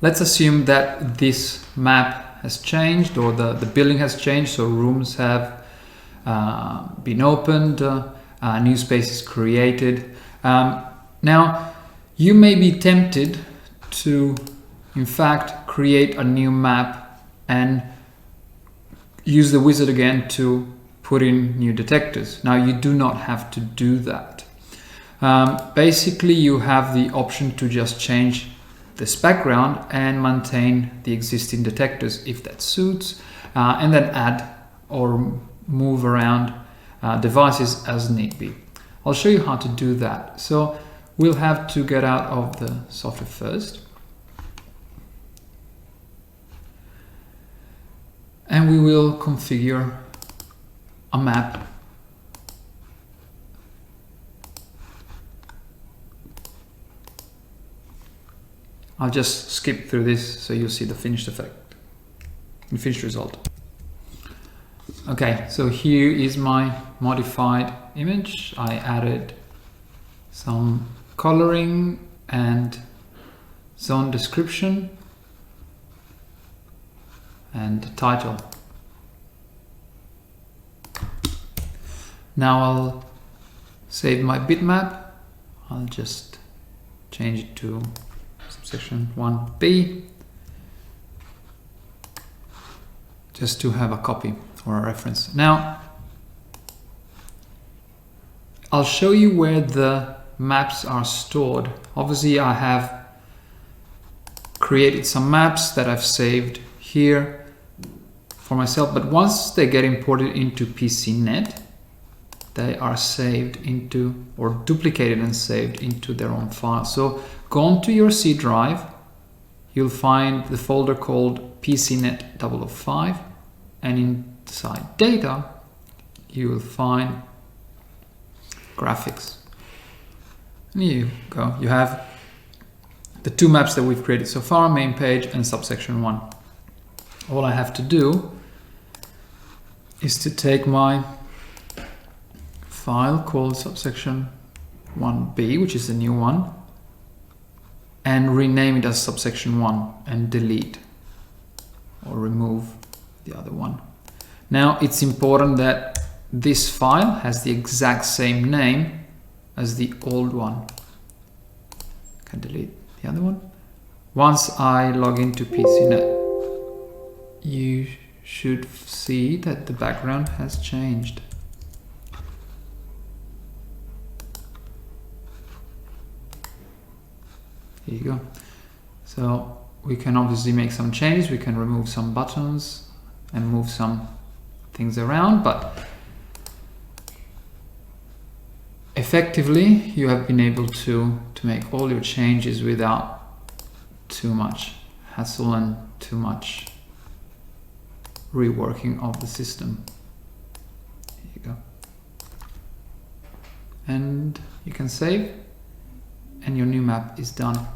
let's assume that this map has changed, or the building has changed, so rooms have been opened, new spaces created. Now, you may be tempted to, in fact, create a new map and use the wizard again to put in new detectors. Now, you do not have to do that. Basically, you have the option to just change this background and maintain the existing detectors if that suits, and then add or move around devices as need be. I'll show you how to do that. So we'll have to get out of the software first. And we will configure a map. I'll just skip through this so you'll see the finished effect, the finished result. Okay, so here is my modified image. I added some coloring and zone description and title. Now I'll save my bitmap. I'll just change it to subsection 1b, just to have a copy or a reference. Now I'll show you where the maps are stored. Obviously I have created some maps that I've saved here for myself, but once they get imported into PCNet, they are saved into, or duplicated and saved into their own file. So go on to your C drive, you'll find the folder called PCNet 005, and inside data you will find graphics. And here you go, you have the two maps that we've created so far, main page and subsection 1. All I have to do is to take my file called subsection 1b, which is the new one, and rename it as subsection 1 and delete or remove the other one. Now it's important that this file has the exact same name as the old one. I can delete the other one. Once I log into PCNet, you should see that the background has changed. Here you go. So we can obviously make some changes. We can remove some buttons and move some things around, but effectively you have been able to make all your changes without too much hassle and too much reworking of the system. Here you go. And you can save, and your new map is done.